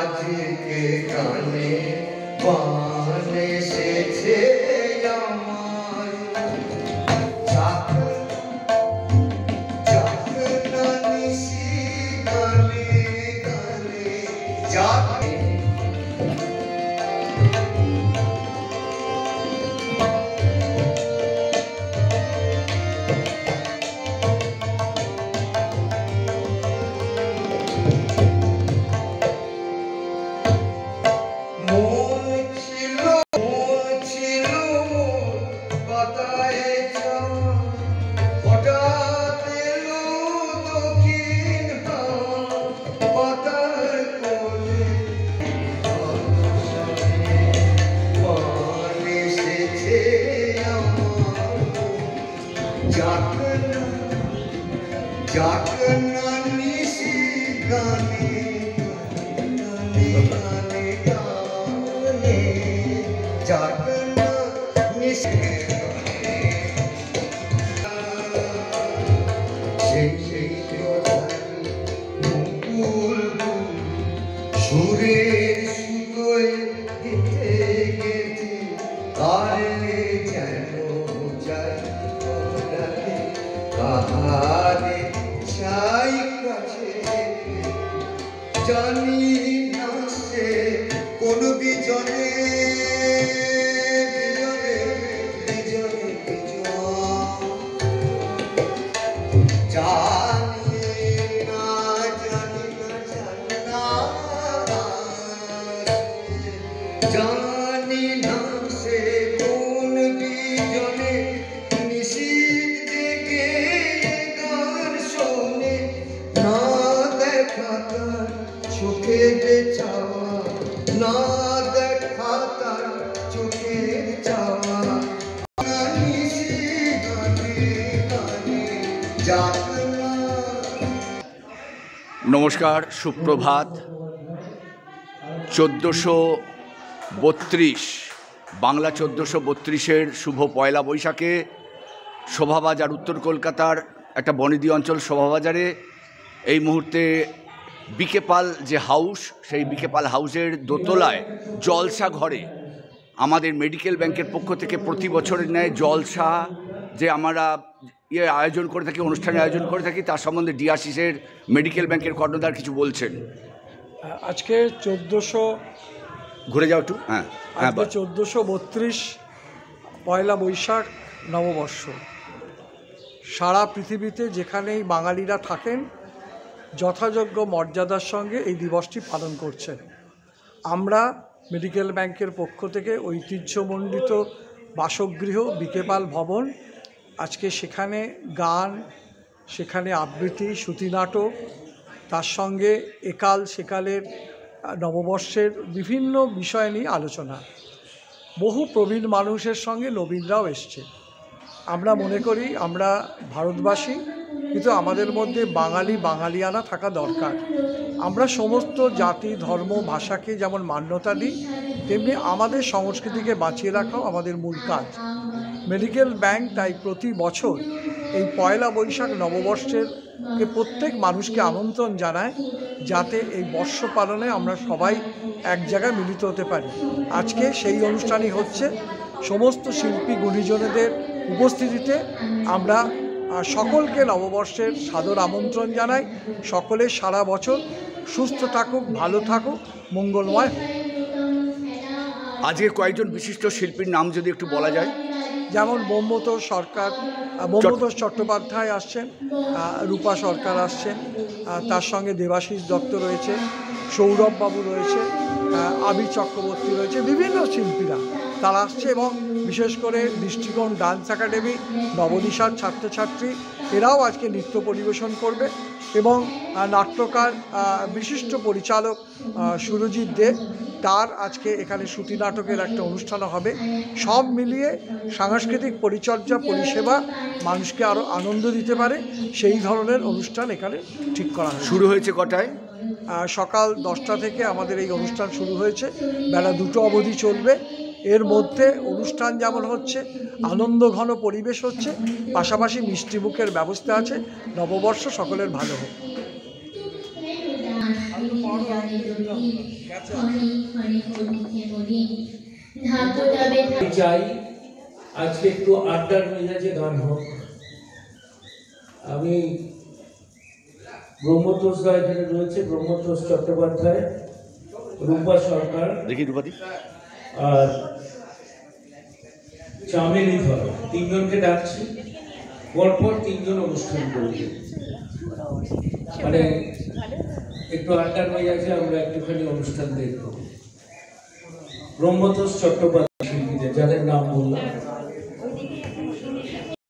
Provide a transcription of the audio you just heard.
আজকে গানে বান এসেছে আমার যাক যাক না নিশি গানে গানে যাক যাক না নিশি গানে গানে গানে গানে যাক না নিশি সেই সেই মুকুল সুরের সুতোয় গেঁথে গেঁথে কারে যেন যাই কাহারে চাই কাছে জানি না সে কোন বিজনে বিজনে বিজনে বিজন জানি না জানি না জানি না জানি না সে কোন বিজনে নিশীথ জেগে গান শোনে না দেখা তার চোখের চাওয়া না দেখা তার চোখের চাওয়া নিশি গানে গানে যাক না। নমস্কার, সুপ্রভাত। 1432 বাংলা 1432-এর শুভ পয়লা বৈশাখে শোভাবাজার, উত্তর কলকাতার একটা বনেদি অঞ্চল শোভাবাজারে এই মুহূর্তে বিকে পাল যে হাউস, সেই বিকে পাল হাউসের দোতলায় জলসা ঘরে আমাদের মেডিকেল ব্যাংকের পক্ষ থেকে প্রতি বছরের ন্যায় জলসা যে আমরা আয়োজন করে থাকি, অনুষ্ঠানে আয়োজন করে থাকি, তার সম্বন্ধে ডিআরসিসের মেডিকেল ব্যাংকের কর্ণধার কিছু বলছেন। আজকে 1400 ঘুরে যাও একটু। হ্যাঁ, 1432 পয়লা বৈশাখ নববর্ষ। সারা পৃথিবীতে যেখানেই বাঙালিরা থাকেন যথাযোগ্য মর্যাদার সঙ্গে এই দিবসটি পালন করছেন। আমরা মেডিকেল ব্যাংকের পক্ষ থেকে ঐতিহ্যমণ্ডিত বাসগৃহ বিকে পাল ভবন, আজকে সেখানে গান, সেখানে আবৃত্তি, শ্রুতিনাটক, তার সঙ্গে একাল সেকালের নববর্ষের বিভিন্ন বিষয় নিয়ে আলোচনা। বহু প্রবীণ মানুষের সঙ্গে নবীনরাও এসছে। আমরা মনে করি আমরা ভারতবাসী, কিন্তু আমাদের মধ্যে বাঙালিয়ানা থাকা দরকার। আমরা সমস্ত জাতি, ধর্ম, ভাষাকে যেমন মান্যতা দিই, তেমনি আমাদের সংস্কৃতিকে বাঁচিয়ে রাখাও আমাদের মূল কাজ। মেডিকেল ব্যাংক তাই প্রতি বছর এই পয়লা বৈশাখ নববর্ষের প্রত্যেক মানুষকে আমন্ত্রণ জানায়, যাতে এই বর্ষ পালনে আমরা সবাই এক জায়গায় মিলিত হতে পারি। আজকে সেই অনুষ্ঠানই হচ্ছে। সমস্ত শিল্পী গুণীজনেদের উপস্থিতিতে আমরা সকলকে নববর্ষের সাদর আমন্ত্রণ জানাই। সকলে সারা বছর সুস্থ থাকুক, ভালো থাকুক, মঙ্গলময় হোক। আজকে কয়েকজন বিশিষ্ট শিল্পীর নাম যদি একটু বলা যায়। যেমন ব্রহ্মতোষ চট্টোপাধ্যায় আসছেন, রূপা সরকার আসছেন, তার সঙ্গে দেবাশিস দত্ত রয়েছে, সৌরভ বাবু রয়েছে, আবির চক্রবর্তী রয়েছে, বিভিন্ন শিল্পীরা তারা আসছে। এবং বিশেষ করে দৃষ্টিকোণ ডান্স একাডেমি, নবনিশার ছাত্রছাত্রী, এরাও আজকে নৃত্য পরিবেশন করবে। এবং নাট্যকার বিশিষ্ট পরিচালক সুরজিৎ দে, তার আজকে এখানে শ্রুতি নাটকের একটা অনুষ্ঠানও হবে। সব মিলিয়ে সাংস্কৃতিক পরিচর্যা, পরিষেবা মানুষকে আরও আনন্দ দিতে পারে সেই ধরনের অনুষ্ঠান এখানে ঠিক করা হয়েছে। শুরু হয়েছে কটায়? সকাল 10টা থেকে আমাদের এই অনুষ্ঠান শুরু হয়েছে, বেলা 2টো অবধি চলবে। এর মধ্যে অনুষ্ঠান যেমন হচ্ছে, আনন্দ ঘন পরিবেশ হচ্ছে, পাশাপাশি মিষ্টিমুখের ব্যবস্থা আছে। নববর্ষ সকলের ভালো হোক। চাই আজকে একটু আড্ডার মেজাজে গান হোক। আমি ব্রহ্মতোষ দা এখানে রয়েছে, ব্রহ্মতোষ চট্টোপাধ্যায়, রূপা সরকার দেখি রূপাদি আর চামেলি ধর, তিনজনকে ডাকছি। পরপর তিনজন অনুষ্ঠান করবে, মানে একটু আড্ডার মেজাজে আমরা একটুখানি অনুষ্ঠান দেখব। ব্রহ্মতোষ চট্টোপাধ্যায় শিল্পীদের যাদের নাম বললাম,